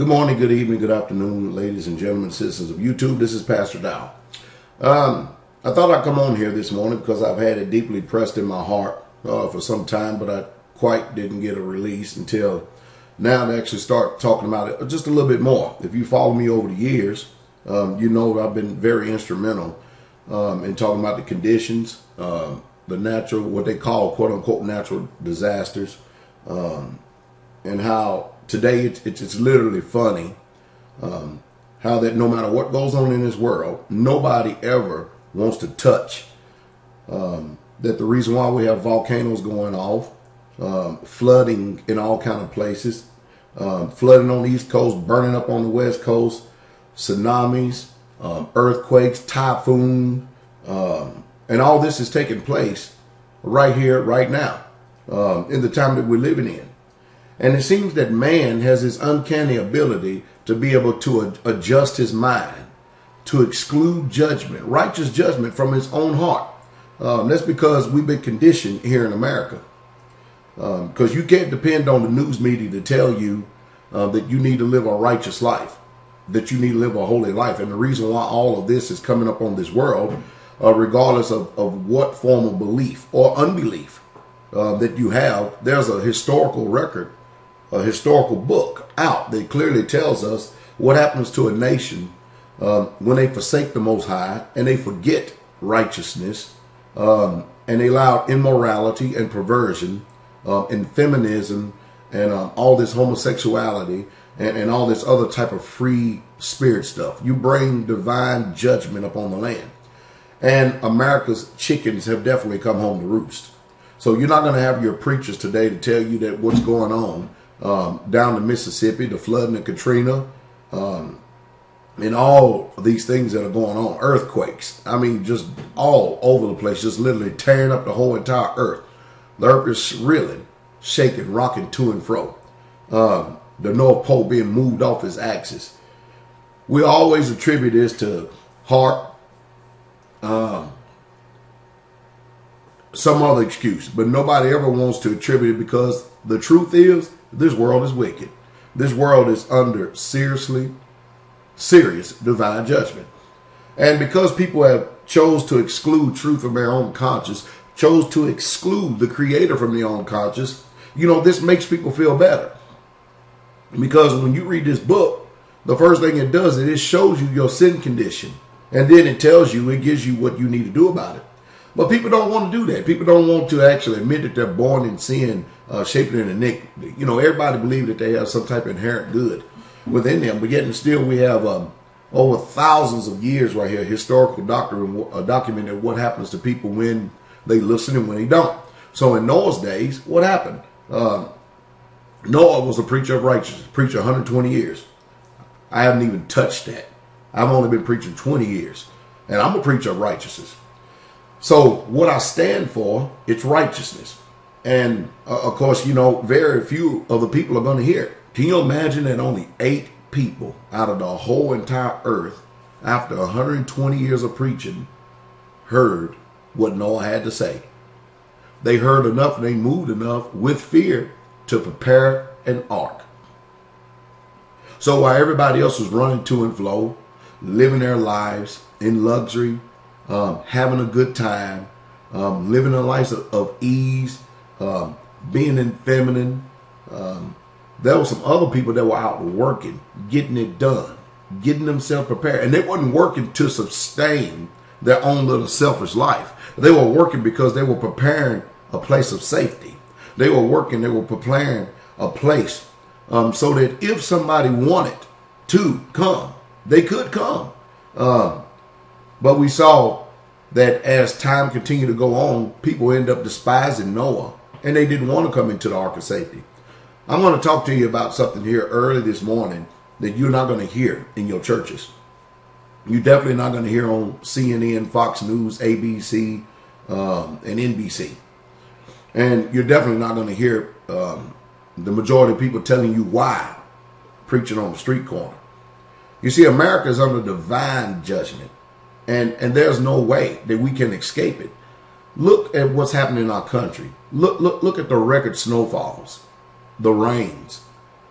Good morning, good evening, good afternoon, ladies and gentlemen, citizens of YouTube. This is Pastor Dow. I thought I'd come on here this morning because I've had it deeply pressed in my heart for some time, but I quite didn't get a release until now to actually start talking about it just a little bit more. If you follow me over the years, you know I've been very instrumental in talking about the conditions, the natural, what they call quote unquote natural disasters, and how today it's literally funny how that no matter what goes on in this world, nobody ever wants to touch that the reason why we have volcanoes going off, flooding in all kind of places, flooding on the East Coast, burning up on the West Coast, tsunamis, earthquakes, typhoon, and all this is taking place right here, right now, in the time that we're living in. And it seems that man has this uncanny ability to be able to adjust his mind, to exclude judgment, righteous judgment from his own heart. That's because we've been conditioned here in America. Because you can't depend on the news media to tell you that you need to live a righteous life, that you need to live a holy life. And the reason why all of this is coming up on this world, regardless of what form of belief or unbelief that you have, there's a historical record, a historical book out that clearly tells us what happens to a nation when they forsake the Most High and they forget righteousness, and they allow immorality and perversion and feminism and all this homosexuality and all this other type of free spirit stuff. You bring divine judgment upon the land. And America's chickens have definitely come home to roost. So you're not going to have your preachers today to tell you that what's going on down the Mississippi, the flooding of Katrina, and all of these things that are going on, earthquakes. I mean, just all over the place, just literally tearing up the whole entire earth. The earth is reeling, shaking, rocking to and fro. The North Pole being moved off its axis. We always attribute this to heart, some other excuse, but nobody ever wants to attribute it because the truth is this world is wicked. This world is under serious divine judgment. And because people have chose to exclude truth from their own conscience, chose to exclude the creator from their own conscience, you know, this makes people feel better. Because when you read this book, the first thing it does is it shows you your sin condition. And then it tells you, it gives you what you need to do about it. But people don't want to do that. People don't want to actually admit that they're born in sin, shaped in iniquity. You know, everybody believes that they have some type of inherent good within them. But yet and still we have over thousands of years right here, historical documented what happens to people when they listen and when they don't. So in Noah's days, what happened? Noah was a preacher of righteousness, preacher 120 years. I haven't even touched that. I've only been preaching 20 years. And I'm a preacher of righteousness. So what I stand for, it's righteousness. And of course, you know, very few of the people are going to hear it. Can you imagine that only 8 people out of the whole entire earth, after 120 years of preaching, heard what Noah had to say? They heard enough and they moved enough with fear to prepare an ark. So while everybody else was running to and fro, living their lives in luxury, having a good time, living a life of ease, being in feminine. There were some other people that were out working, getting it done, getting themselves prepared. And they wasn't working to sustain their own little selfish life. They were working because they were preparing a place of safety. They were working, they were preparing a place so that if somebody wanted to come, they could come. But we saw that as time continued to go on, people end up despising Noah, and they didn't want to come into the ark of safety. I'm going to talk to you about something here early this morning that you're not going to hear in your churches. You're definitely not going to hear on CNN, Fox News, ABC, and NBC. And you're definitely not going to hear the majority of people telling you why, preaching on the street corner. You see, America is under divine judgment. And there's no way that we can escape it. Look at what's happening in our country. Look at the record snowfalls, the rains.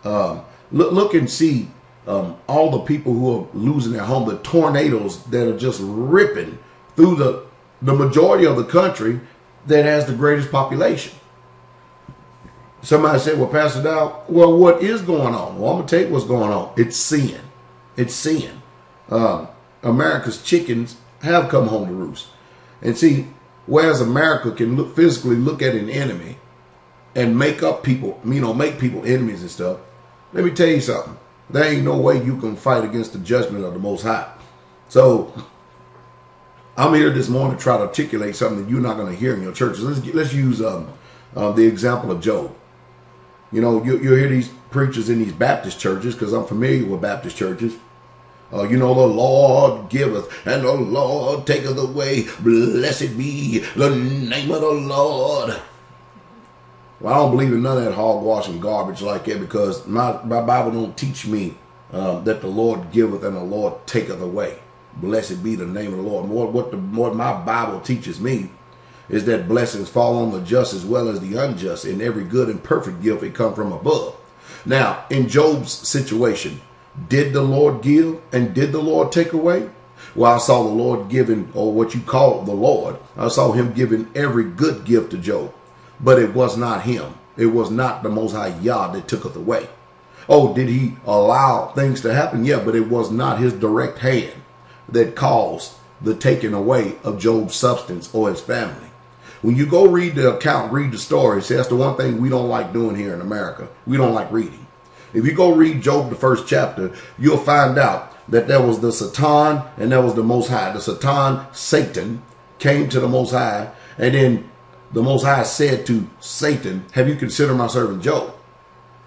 Look and see all the people who are losing their home, the tornadoes that are just ripping through the majority of the country that has the greatest population. Somebody said, well, Pastor Dow, well, what is going on? Well, I'm going to tell you what's going on. It's sin. It's sin. America's chickens have come home to roost. And see, whereas America can physically look at an enemy and make people enemies and stuff, let me tell you something. There ain't no way you can fight against the judgment of the Most High. So I'm here this morning to try to articulate something that you're not going to hear in your churches. Let's use the example of Job. You know, you'll hear these preachers in these Baptist churches, because I'm familiar with Baptist churches. The Lord giveth and the Lord taketh away. Blessed be the name of the Lord. Well, I don't believe in none of that hogwash and garbage like that, because my Bible don't teach me that the Lord giveth and the Lord taketh away. Blessed be the name of the Lord. What my Bible teaches me is that blessings fall on the just as well as the unjust, and every good and perfect gift it come from above. Now, in Job's situation, did the Lord give and did the Lord take away? Well, I saw the Lord giving, or what you call the Lord, I saw him giving every good gift to Job. But it was not him. It was not the Most High Yah that tooketh away. Oh, did he allow things to happen? Yeah, but it was not his direct hand that caused the taking away of Job's substance or his family. When you go read the account, read the story, see, that's the one thing we don't like doing here in America. We don't like reading. If you go read Job, the first chapter, you'll find out that there was the Satan and there was the Most High. The Satan, Satan, came to the Most High, and then the Most High said to Satan, have you considered my servant Job?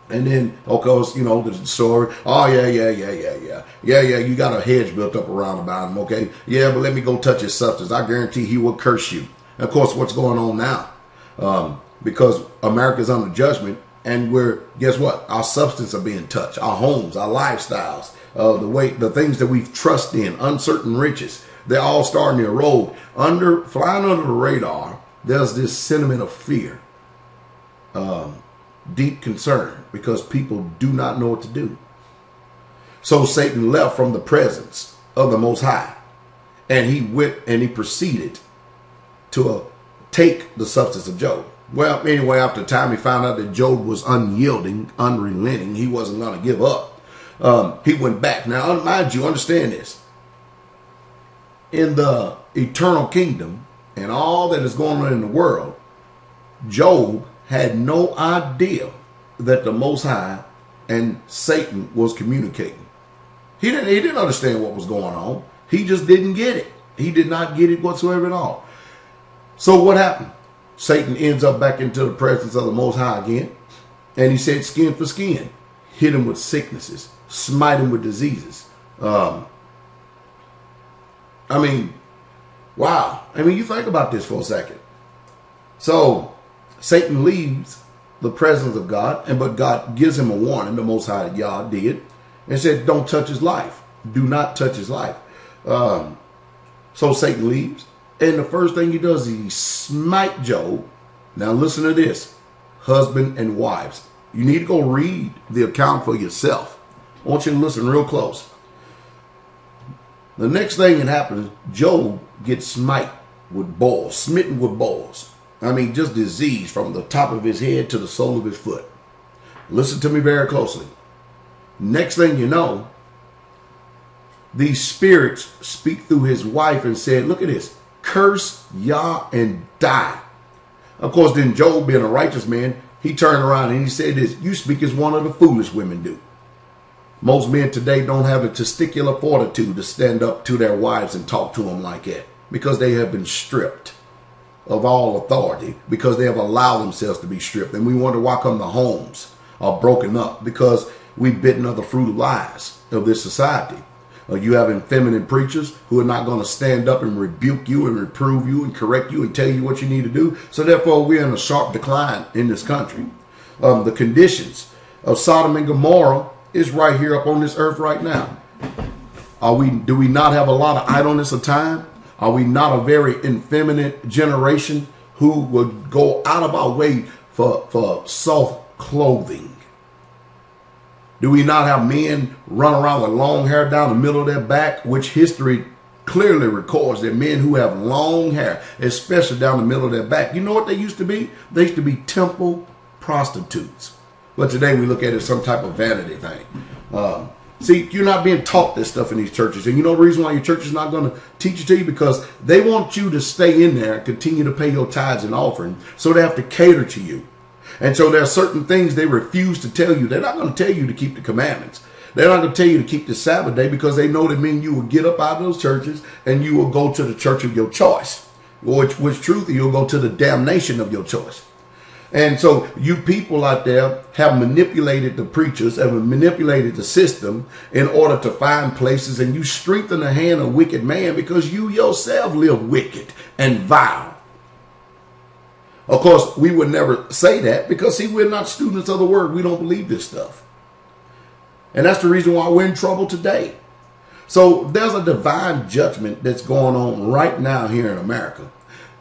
And then, of course, the story, oh, yeah, you got a hedge built up around about him, okay? Yeah, but let me go touch his substance. I guarantee he will curse you. And of course, what's going on now? Because America's under judgment, and guess what? Our substance are being touched. Our homes, our lifestyles, the things that we've trusted in, uncertain riches, they're all starting to erode. Flying under the radar, there's this sentiment of fear, deep concern, because people do not know what to do. So Satan left from the presence of the Most High, and he went and he proceeded to take the substance of Job. Well, anyway, after a time, he found out that Job was unyielding, unrelenting. He wasn't going to give up. He went back. Now, mind you, understand this. In the eternal kingdom and all that is going on in the world, Job had no idea that the Most High and Satan was communicating. He didn't understand what was going on. He just didn't get it. He did not get it whatsoever at all. So what happened? Satan ends up back into the presence of the Most High again. And he said, skin for skin, hit him with sicknesses, smite him with diseases. Wow. You think about this for a second. So Satan leaves the presence of God, but God gives him a warning, the Most High Yah did, and said, don't touch his life. Do not touch his life. So Satan leaves. And the first thing he does is he smite Job. Now listen to this, husband and wives. You need to go read the account for yourself. I want you to listen real close. The next thing that happens, Job gets smitten with boils. Just disease from the top of his head to the sole of his foot. Listen to me very closely. Next thing you know, these spirits speak through his wife and said, look at this. Curse Yah and die. Of course, then Job, being a righteous man, he turned around and he said this, you speak as one of the foolish women do. Most men today don't have the testicular fortitude to stand up to their wives and talk to them like that, because they have been stripped of all authority, because they have allowed themselves to be stripped. And we wonder why come the homes are broken up, because we've bitten of the fruit of lies of this society. You have feminine preachers who are not going to stand up and rebuke you and reprove you and correct you and tell you what you need to do. So therefore, we're in a sharp decline in this country. The conditions of Sodom and Gomorrah is right here up on this earth right now. Do we not have a lot of idleness of time? Are we not a very effeminate generation who would go out of our way for soft clothing? Do we not have men run around with long hair down the middle of their back, which history clearly records that men who have long hair, especially down the middle of their back, you know what they used to be? They used to be temple prostitutes. But today we look at it as some type of vanity thing. See, you're not being taught this stuff in these churches. And you know the reason why your church is not going to teach it to you? Because they want you to stay in there and continue to pay your tithes and offering. So they have to cater to you. And so there are certain things they refuse to tell you. They're not going to tell you to keep the commandments. They're not going to tell you to keep the Sabbath day because they know that means you will get up out of those churches and you will go to the church of your choice. Which truth, you'll go to the damnation of your choice. And so you people out there have manipulated the preachers, have manipulated the system in order to find places, and you strengthen the hand of wicked man because you yourself live wicked and vile. Of course, we would never say that because, see, we're not students of the word. We don't believe this stuff. And that's the reason why we're in trouble today. So there's a divine judgment that's going on right now here in America.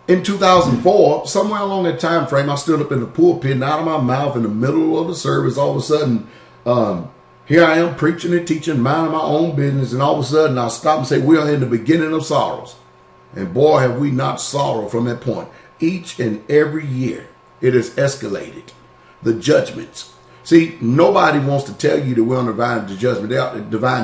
In 2004, somewhere along that time frame, I stood up in the pulpit and out of my mouth in the middle of the service, all of a sudden, here I am preaching and teaching, minding my own business, and all of a sudden I stop and say, we are in the beginning of sorrows. And boy, have we not sorrowed from that point. Each and every year, it has escalated. The judgments. See, nobody wants to tell you that we're on divine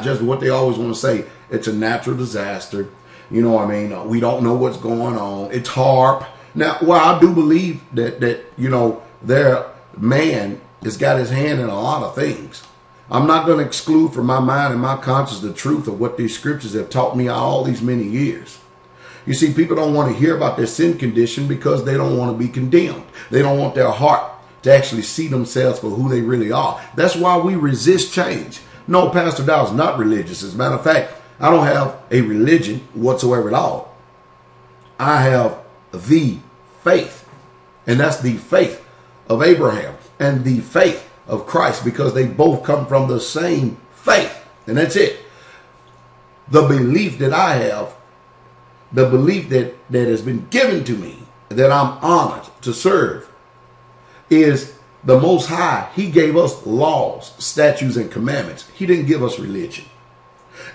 judgment. What they always want to say, it's a natural disaster. You know what I mean? We don't know what's going on. It's HARP. Now, well, I do believe that you know, their man has got his hand in a lot of things. I'm not going to exclude from my mind and my conscience the truth of what these scriptures have taught me all these many years. You see, people don't want to hear about their sin condition because they don't want to be condemned. They don't want their heart to actually see themselves for who they really are. That's why we resist change. No, Pastor Dow's not religious. As a matter of fact, I don't have a religion whatsoever at all. I have the faith. And that's the faith of Abraham and the faith of Christ, because they both come from the same faith. And that's it. The belief that I have, the belief that has been given to me, that I'm honored to serve, is the Most High. He gave us laws, statutes, and commandments. He didn't give us religion.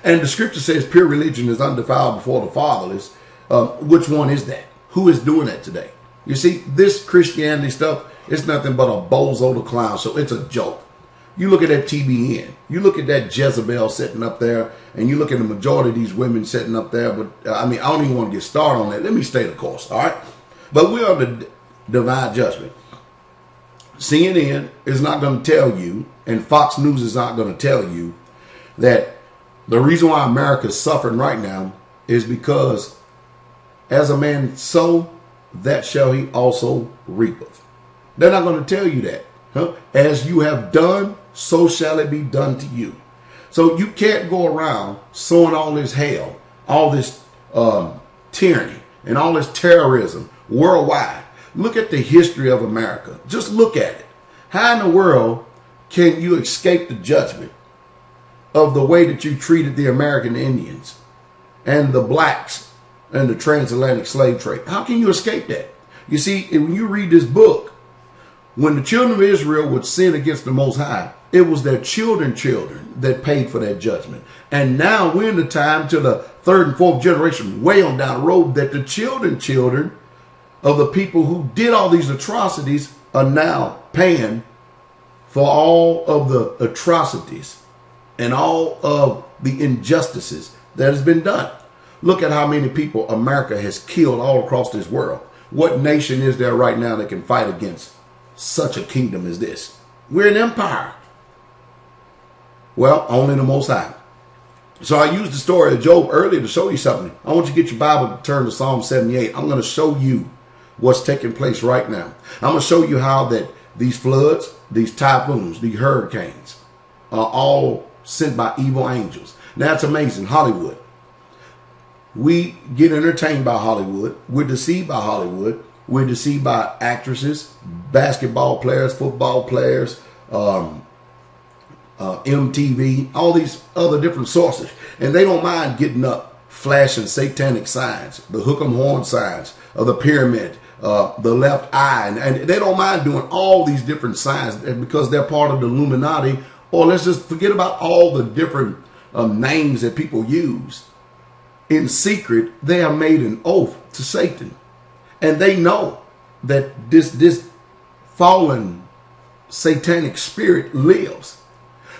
And the scripture says pure religion is undefiled before the fatherless. Which one is that? Who is doing that today? You see, this Christianity stuff is nothing but a bozo to clown. So it's a joke. You look at that TBN. You look at that Jezebel sitting up there. And you look at the majority of these women sitting up there. But I mean, I don't even want to get started on that. Let me stay the course. All right. But we are the divine judgment. CNN is not going to tell you, and Fox News is not going to tell you, that the reason why America is suffering right now is because as a man sow, that shall he also reapeth. They're not going to tell you that. Huh? As you have done, so shall it be done to you. So you can't go around sowing all this hell, all this tyranny, and all this terrorism worldwide. Look at the history of America. Just look at it. How in the world can you escape the judgment of the way that you treated the American Indians and the blacks and the transatlantic slave trade? How can you escape that? You see, when you read this book, when the children of Israel would sin against the Most High, it was their children that paid for that judgment. And now we're in the time to the third and fourth generation, way on down the road, that the children of the people who did all these atrocities are now paying for all of the atrocities and all of the injustices that has been done. Look at how many people America has killed all across this world. What nation is there right now that can fight against such a kingdom as this? We're an empire. Well, only the Most High. So I used the story of Job earlier to show you something. I want you to get your Bible to turn to Psalm 78. I'm going to show you what's taking place right now. I'm going to show you how that these floods, these typhoons, these hurricanes are all sent by evil angels. Now, it's amazing. Hollywood. We get entertained by Hollywood. We're deceived by Hollywood. We're deceived by actresses, basketball players, football players, MTV, all these other different sources. And they don't mind getting up, flashing satanic signs, the hook 'em horn signs of the pyramid, the left eye. And they don't mind doing all these different signs because they're part of the Illuminati or let's just forget about all the different names that people use. In secret, they have made an oath to Satan. And they know that this fallen satanic spirit lives.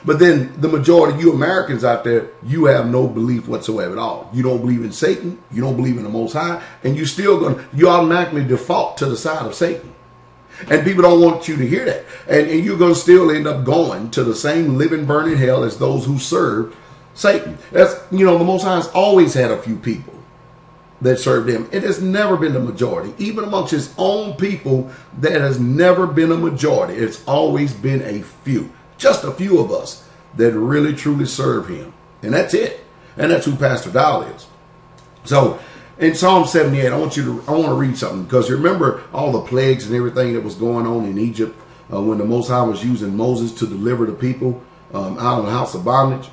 But then the majority of you Americans out there, you have no belief whatsoever at all. You don't believe in Satan. You don't believe in the Most High. And you automatically default to the side of Satan. And people don't want you to hear that. And you're going to still end up going to the same living, burning hell as those who serve Satan. That's, the Most High has always had a few people that served him. It has never been the majority. Even amongst his own people, that has never been a majority. It's always been a few. Just a few of us that really truly serve him. And that's it. And that's who Pastor Dow is. So in Psalm 78, I want to read something, because you remember all the plagues and everything that was going on in Egypt when the Most High was using Moses to deliver the people out of the house of bondage.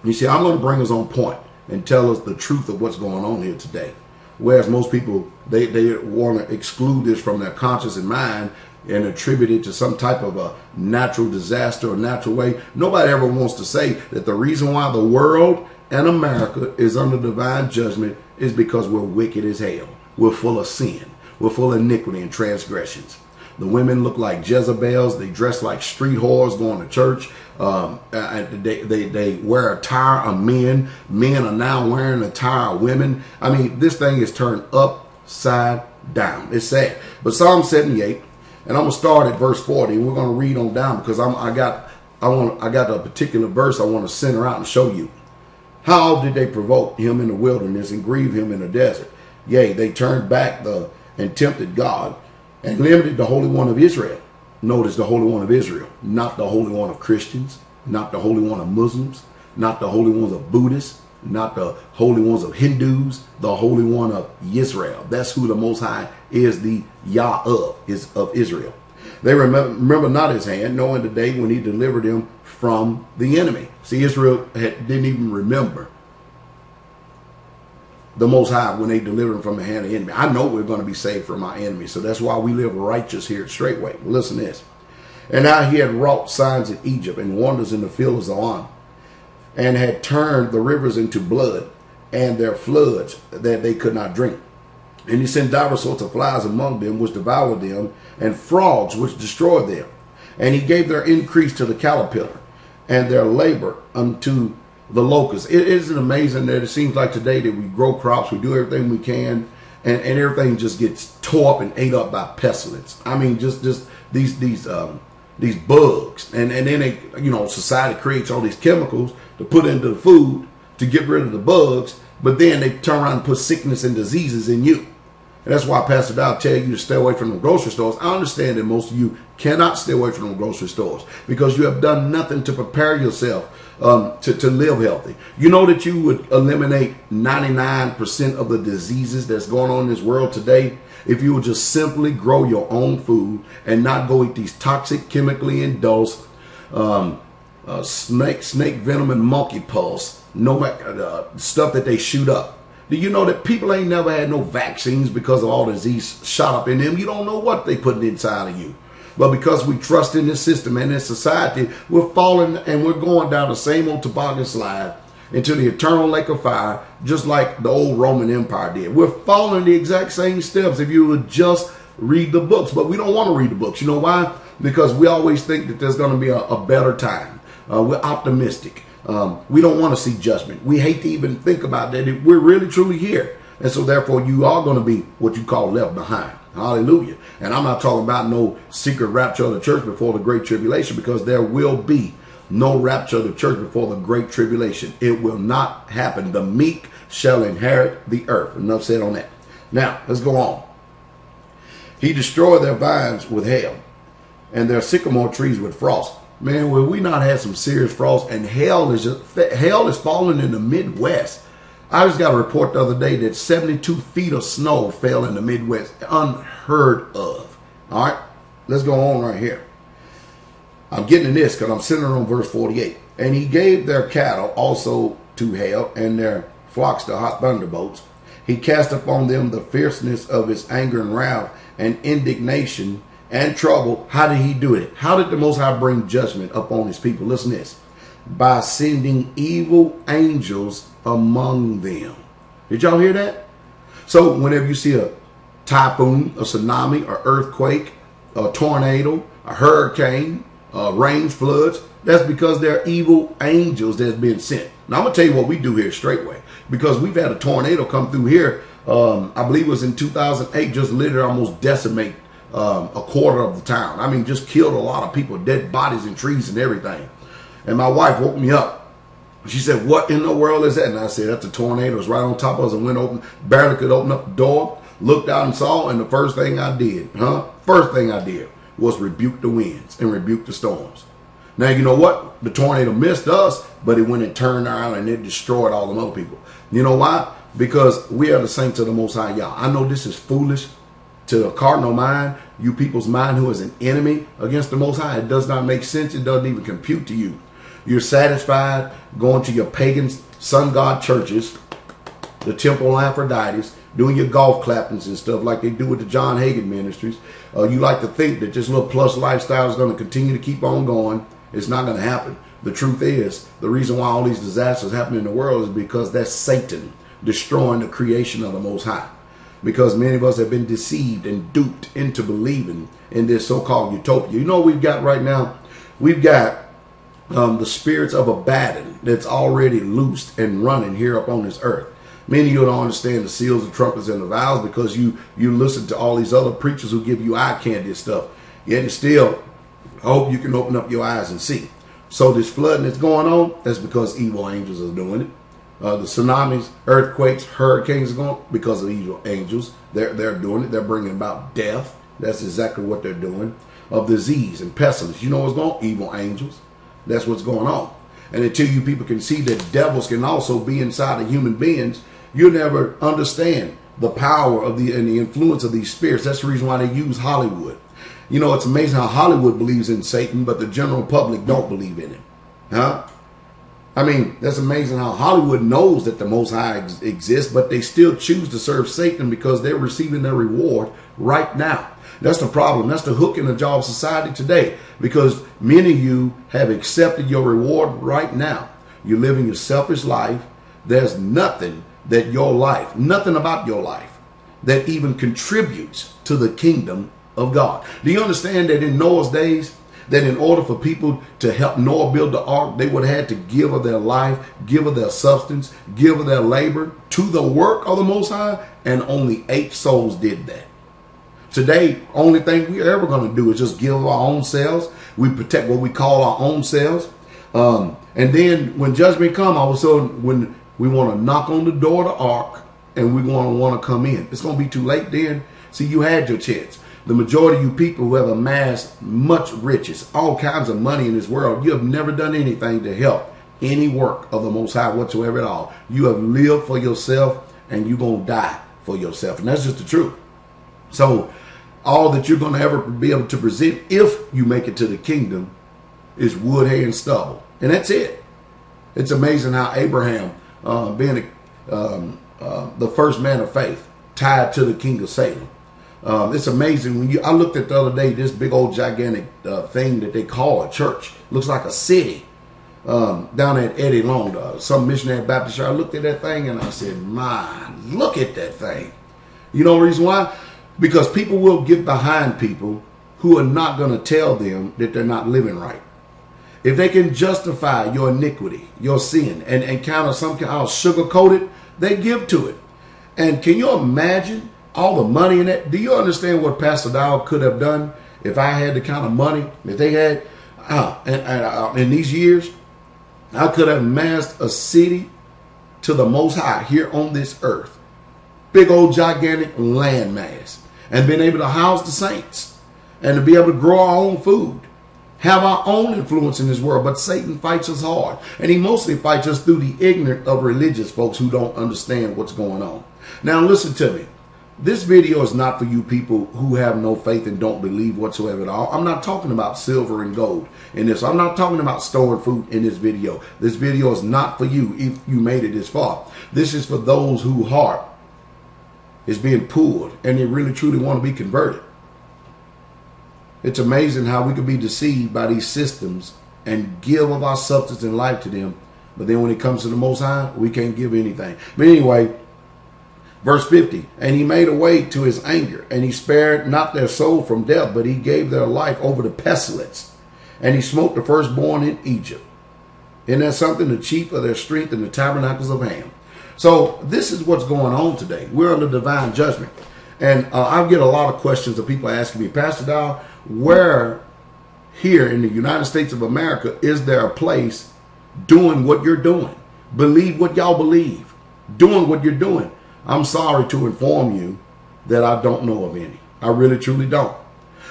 You see, I'm going to bring us on point and tell us the truth of what's going on here today. Whereas most people, they want to exclude this from their conscience and mind and attribute it to some type of a natural disaster or natural way. Nobody ever wants to say that the reason why the world and America is under divine judgment is because we're wicked as hell. We're full of sin. We're full of iniquity and transgressions. The women look like Jezebels. They dress like street whores going to church. They wear attire of men. Men are now wearing attire of women. I mean, this thing is turned upside down. It's sad. But Psalm 78, and I'm gonna start at verse 40, and we're gonna read on down, because I got a particular verse I want to center out and show you. How did they provoke him in the wilderness and grieve him in the desert? Yea, they turned back and tempted God and limited the Holy One of Israel. Notice the Holy One of Israel, not the Holy One of Christians, not the Holy One of Muslims, not the Holy Ones of Buddhists, not the Holy Ones of Hindus, the Holy One of Israel. That's who the Most High is, the Yah of Israel. They remember not his hand, knowing the day when he delivered them from the enemy. See, Israel didn't even remember the Most High when they delivered him from the hand of the enemy. I know we're going to be saved from our enemies, so that's why we live righteous here at Straightway. Listen to this. And now he had wrought signs in Egypt and wonders in the field of Zoan, and had turned the rivers into blood, and their floods that they could not drink. And he sent divers sorts of flies among them, which devoured them, and frogs, which destroyed them. And he gave their increase to the caterpillar, and their labor unto the locust. It isn't amazing that it seems like today that we grow crops, we do everything we can, and everything just gets tore up and ate up by pestilence. I mean, just these bugs, and then they, society creates all these chemicals to put into the food to get rid of the bugs, but then they turn around and put sickness and diseases in you. And that's why Pastor Dow tell you to stay away from the grocery stores. I understand that most of you cannot stay away from the grocery stores because you have done nothing to prepare yourself to live healthy. You know that you would eliminate 99% of the diseases that's going on in this world today if you would just simply grow your own food and not go eat these toxic, chemically indulged snake venom and monkey pulse, stuff that they shoot up. Do you know that people ain't never had no vaccines because of all the disease shot up in them? You don't know what they putting inside of you. But because we trust in this system and this society, we're falling and we're going down the same old toboggan slide into the eternal lake of fire, just like the old Roman Empire did. We're following the exact same steps if you would just read the books. But we don't want to read the books. You know why? Because we always think that there's going to be a better time. We're optimistic. We don't want to see judgment. We hate to even think about that. We're really truly here. And so therefore you are going to be what you call left behind. Hallelujah. And I'm not talking about no secret rapture of the church before the great tribulation, because there will be no rapture of the church before the great tribulation. It will not happen. The meek shall inherit the earth. Enough said on that. Now, let's go on. He destroyed their vines with hail and their sycamore trees with frost. Man, will we not have some serious frost? And hail is falling in the Midwest. I just got a report the other day that 72 feet of snow fell in the Midwest. Unheard of. All right, let's go on right here. I'm getting to this because I'm sitting on verse 48. And he gave their cattle also to hail, and their flocks to hot thunderbolts. He cast upon them the fierceness of his anger and wrath and indignation, and trouble. How did he do it? How did the Most High bring judgment upon his people? Listen to this. By sending evil angels among them. Did y'all hear that? So whenever you see a typhoon, a tsunami, or earthquake, a tornado, a hurricane, rain, floods, that's because they're evil angels that's been sent. Now I'm going to tell you what we do here straightway, because we've had a tornado come through here. I believe it was in 2008, just literally almost decimate a quarter of the town. I mean, just killed a lot of people, dead bodies and trees and everything. And my wife woke me up. She said, "What in the world is that?" And I said, "That's a tornado. It's right on top of us." And went open, barely could open up the door, looked out and saw, and the first thing I did was rebuke the winds and rebuke the storms. Now, you know what? The tornado missed us, but it went and turned around and it destroyed all the other people. You know why? Because we are the saints of the Most High Yah. I know this is foolish to a carnal mind, you people's mind who is an enemy against the Most High. It does not make sense. It doesn't even compute to you. You're satisfied going to your pagan sun god churches, the temple of Aphrodite, doing your golf clappings and stuff like they do with the John Hagin ministries. You like to think that this little plush lifestyle is going to continue to keep on going. It's not going to happen. The truth is, the reason why all these disasters happen in the world is because that's Satan destroying the creation of the Most High. Because many of us have been deceived and duped into believing in this so-called utopia. You know what we've got right now? We've got the spirits of Abaddon that's already loosed and running here up on this earth. Many of you don't understand the seals, the trumpets, and the vials because you listen to all these other preachers who give you eye candy and stuff. Yet still, I hope you can open up your eyes and see. So this flooding that's going on, that's because evil angels are doing it. The tsunamis, earthquakes, hurricanes are going because of evil angels. They're doing it. They're bringing about death. That's exactly what they're doing. Of disease and pestilence. You know what's going on? Evil angels. That's what's going on. And until you people can see that devils can also be inside of human beings, you'll never understand the power of and the influence of these spirits. That's the reason why they use Hollywood. You know, it's amazing how Hollywood believes in Satan, but the general public don't believe in him. Huh? I mean, that's amazing how Hollywood knows that the Most High exists, but they still choose to serve Satan because they're receiving their reward right now. That's the problem. That's the hook in the jaw of society today, because many of you have accepted your reward right now. You're living your selfish life. There's nothing nothing about your life that even contributes to the kingdom of God. Do you understand that in Noah's days, that in order for people to help Noah build the ark, they would have had to give of their life, give of their substance, give of their labor to the work of the Most High, and only 8 souls did that. Today, only thing we're ever going to do is just give our own selves. We protect what we call our own selves. And then when judgment comes, all of a sudden, when we want to knock on the door of the ark and we're going to want to come in, it's going to be too late then. See, you had your chance. The majority of you people who have amassed much riches, all kinds of money in this world, you have never done anything to help any work of the Most High whatsoever at all. You have lived for yourself and you're going to die for yourself. And that's just the truth. So all that you're going to ever be able to present if you make it to the kingdom is wood, hay, and stubble. And that's it. It's amazing how Abraham, being the first man of faith, tied to the king of Salem. It's amazing when I looked at the other day, this big old gigantic thing that they call a church. Looks like a city down at Eddie Long, some missionary Baptist church. I looked at that thing and I said, my, look at that thing. You know the reason why? Because people will get behind people who are not going to tell them that they're not living right. If they can justify your iniquity, your sin, and kind of somehow sugarcoat it, they give to it. And can you imagine all the money in that? Do you understand what Pastor Dow could have done if I had the kind of money that they had? In these years, I could have amassed a city to the Most High here on this earth. Big old gigantic landmass. And been able to house the saints. And to be able to grow our own food. Have our own influence in this world. But Satan fights us hard. And he mostly fights us through the ignorant of religious folks who don't understand what's going on. Now listen to me. This video is not for you people who have no faith and don't believe whatsoever at all. I'm not talking about silver and gold in this. I'm not talking about storing food in this video. This video is not for you if you made it this far. This is for those whose heart is being pulled and they really truly want to be converted. It's amazing how we could be deceived by these systems and give of our substance and life to them. But then when it comes to the Most High, we can't give anything. But anyway, verse 50, and he made a way to his anger, and he spared not their soul from death, but he gave their life over to pestilence. And he smote the firstborn in Egypt. Isn't that something? The chief of their strength in the tabernacles of Ham. So this is what's going on today. We're under divine judgment. And I get a lot of questions of people asking me, Pastor Dow, where here in the United States of America is there a place doing what you're doing? Believe what y'all believe. Doing what you're doing. I'm sorry to inform you that I don't know of any. I really, truly don't.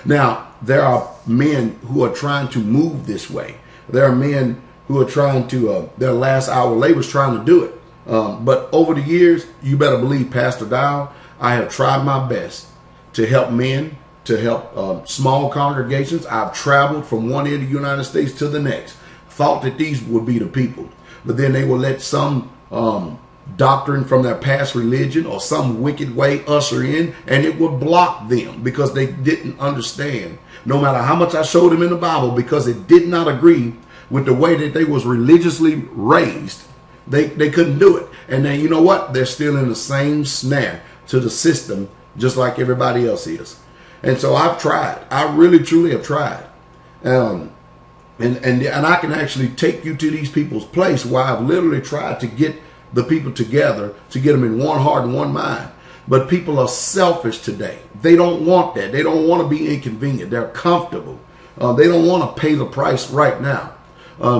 Now, there are men who are trying to move this way. There are men who are trying to, their last hour labor is trying to do it. But over the years, you better believe, Pastor Dow, I have tried my best to help men, to help small congregations. I've traveled from one end of the United States to the next. Thought that these would be the people. But then they will let some doctrine from their past religion or some wicked way usher in, and it would block them because they didn't understand. No matter how much I showed them in the Bible, because it did not agree with the way that they was religiously raised, they couldn't do it. And then you know what? They're still in the same snare to the system, just like everybody else is. And so I've tried. I really, truly have tried. And I can actually take you to these people's place where I've literally tried to get the people together, to get them in one heart and one mind. But people are selfish today. They don't want that. They don't want to be inconvenient. They're comfortable. They don't want to pay the price right now,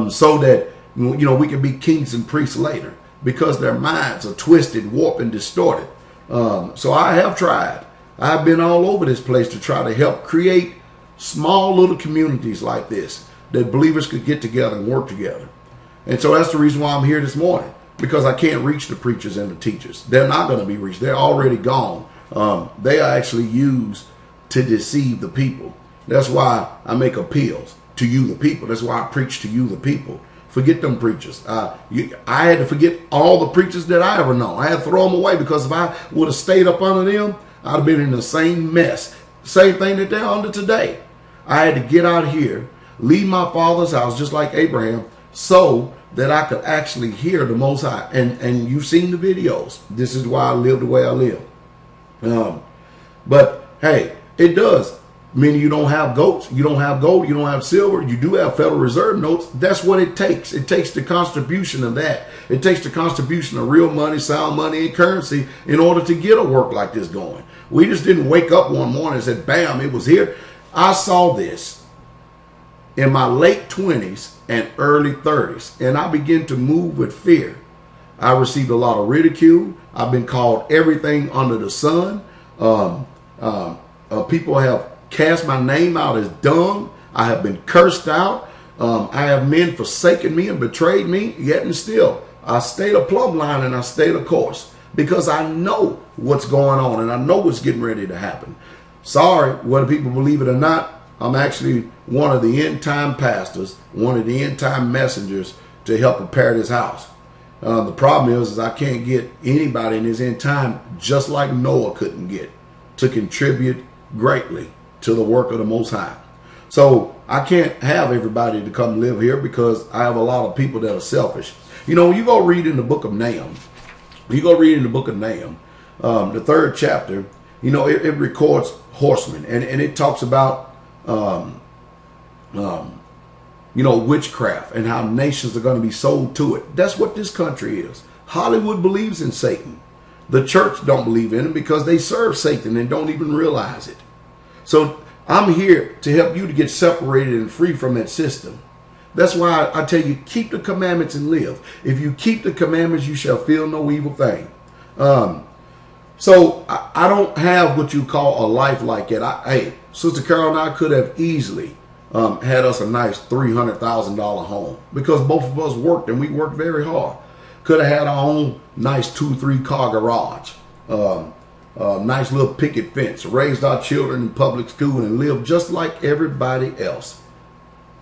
so that we can be kings and priests later, because their minds are twisted, warped, and distorted. So I have tried. I've been all over this place to try to help create small little communities like this that believers could get together and work together. And so that's the reason why I'm here this morning, because I can't reach the preachers and the teachers. They're not going to be reached. They're already gone. They are actually used to deceive the people. That's why I make appeals to you, the people. That's why I preach to you, the people. Forget them preachers. I had to forget all the preachers that I ever know. I had to throw them away, because if I would have stayed up under them, I'd have been in the same mess. Same thing that they're under today. I had to get out here, leave my father's house, just like Abraham, so that I could actually hear the Most High. And you've seen the videos. This is why I live the way I live. But hey, it does mean you don't have goats, you don't have gold, you don't have silver. You do have Federal Reserve notes. That's what it takes. It takes the contribution of that. It takes the contribution of real money, sound money, and currency in order to get a work like this going. We just didn't wake up one morning and said, bam, it was here. I saw this in my late 20s and early 30s, and I began to move with fear. I received a lot of ridicule. I've been called everything under the sun. People have cast my name out as dung. I have been cursed out. I have men forsaken me and betrayed me, yet and still I stayed a plumb line and I stayed a course, because I know what's going on and I know what's getting ready to happen. Sorry, whether people believe it or not, I'm actually one of the end time pastors, one of the end time messengers to help prepare this house. The problem is I can't get anybody in this end time, just like Noah couldn't get, to contribute greatly to the work of the Most High. So I can't have everybody to come live here, because I have a lot of people that are selfish. When you go read in the book of Nahum, the 3rd chapter, it records horsemen, and it talks about witchcraft and how nations are going to be sold to it. That's what this country is. Hollywood believes in Satan. The church don't believe in him, because they serve Satan and don't even realize it. So I'm here to help you to get separated and free from that system. That's why I tell you, keep the commandments and live. If you keep the commandments, you shall feel no evil thing. So I don't have what you call a life like that. Hey, Sister Carol and I could have easily had us a nice $300,000 home, because both of us worked, and we worked very hard. Could have had our own nice 2-3 car garage, nice little picket fence, raised our children in public school, and lived just like everybody else.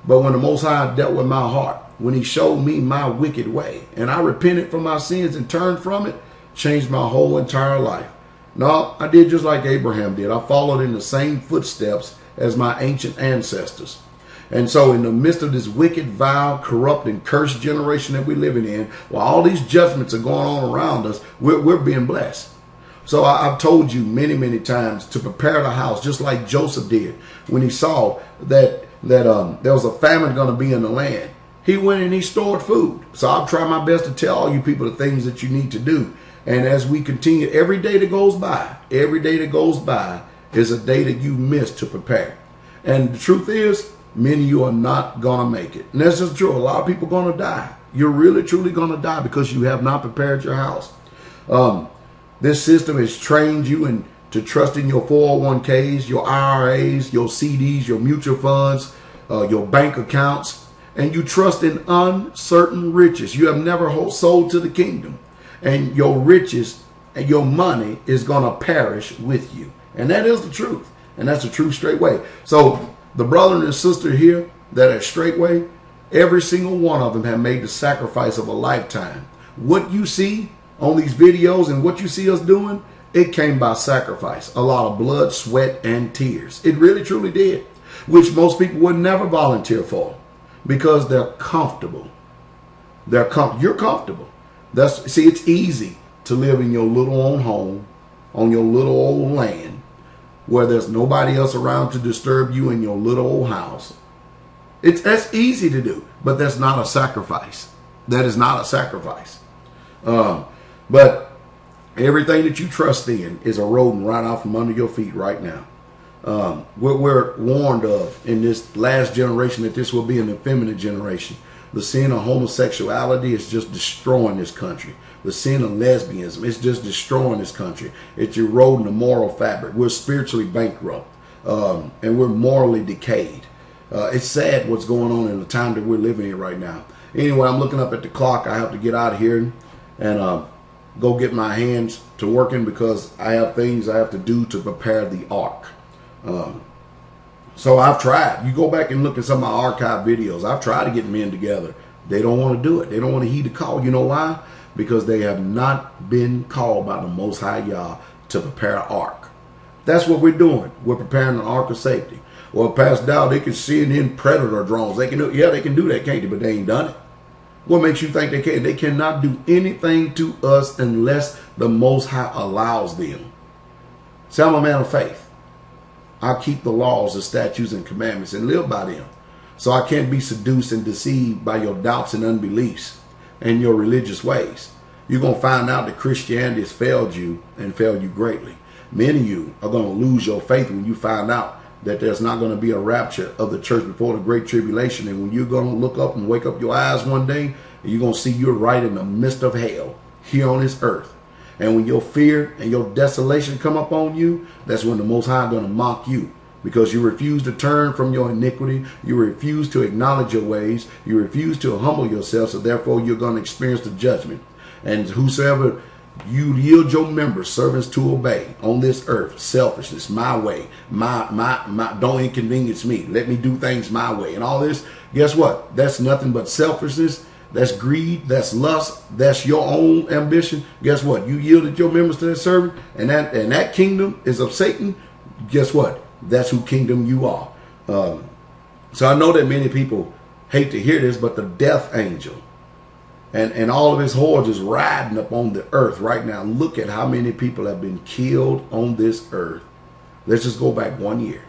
But when the Most High dealt with my heart, when he showed me my wicked way, and I repented for my sins and turned from it, changed my whole entire life. No, I did just like Abraham did. I followed in the same footsteps as my ancient ancestors. And so in the midst of this wicked, vile, corrupt, and cursed generation that we're living in, while all these judgments are going on around us, we're being blessed. So I've told you many, many times to prepare the house, just like Joseph did when he saw that there was a famine going to be in the land. He went and he stored food. So I'll try my best to tell all you people the things that you need to do. And as we continue, every day that goes by is a day that you missed to prepare. And the truth is, many of you are not going to make it. And that's just true. A lot of people are going to die. You're really, truly going to die because you have not prepared your house. This system has trained you to trust in your 401ks, your IRAs, your CDs, your mutual funds, your bank accounts, and you trust in uncertain riches. You have never sold to the kingdom, and your riches and your money is going to perish with you. And that is the truth, and that's the truth straight way. So the brother and sister here that are straightway, every single one of them have made the sacrifice of a lifetime. What you see on these videos and what you see us doing, it came by sacrifice. A lot of blood, sweat, and tears. It really, truly did, which most people would never volunteer for because they're comfortable. You're comfortable. See, it's easy to live in your little own home, on your little old land, where there's nobody else around to disturb you in your little old house. That's easy to do, but that's not a sacrifice. That is not a sacrifice. But everything that you trust in is eroding right out from under your feet right now. We're warned of in this last generation that this will be an effeminate generation. The sin of homosexuality is just destroying this country. The sin of lesbianism is just destroying this country. It's eroding the moral fabric. We're spiritually bankrupt, and we're morally decayed. It's sad what's going on in the time that we're living in right now. Anyway, I'm looking up at the clock. I have to get out of here and go get my hands to working because I have things I have to do to prepare the ark. So I've tried. You go back and look at some of my archive videos. I've tried to get men together. They don't want to do it. They don't want to heed the call. You know why? Because they have not been called by the Most High Yah to prepare an ark. That's what we're doing. We're preparing an ark of safety. Well, past Dow, they can send in predator drones. They can do that, can't they? But they ain't done it. What makes you think they can? They cannot do anything to us unless the Most High allows them. See, I'm a man of faith. I keep the laws, the statutes, and commandments and live by them. So I can't be seduced and deceived by your doubts and unbeliefs and your religious ways. You're going to find out that Christianity has failed you and failed you greatly. Many of you are going to lose your faith when you find out that there's not going to be a rapture of the church before the great tribulation. And when you're going to look up and wake up your eyes one day, you're going to see you're right in the midst of hell here on this earth. And when your fear and your desolation come up on you, that's when the Most High is going to mock you. Because you refuse to turn from your iniquity. You refuse to acknowledge your ways. You refuse to humble yourself. So therefore you're going to experience the judgment. And whosoever you yield your members, servants to obey on this earth, selfishness, my way, my don't inconvenience me. Let me do things my way. And all this, guess what? That's nothing but selfishness. That's greed. That's lust. That's your own ambition. Guess what? You yielded your members to that servant, and that kingdom is of Satan. Guess what? That's who kingdom you are. So I know that many people hate to hear this, but the death angel and all of his hordes is riding up on the earth right now. Look at how many people have been killed on this earth. Let's just go back 1 year.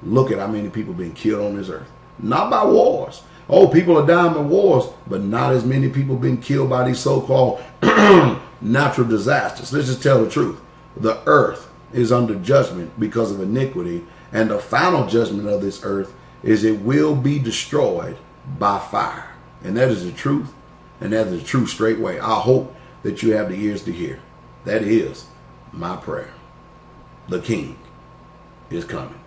Look at how many people have been killed on this earth. Not by wars. Oh, people are dying by wars, but not as many people been killed by these so-called natural disasters. Let's just tell the truth. The earth is under judgment because of iniquity, and the final judgment of this earth is it will be destroyed by fire. And that is the truth, and that is the truth straight way. I hope that you have the ears to hear. That is my prayer. The King is coming.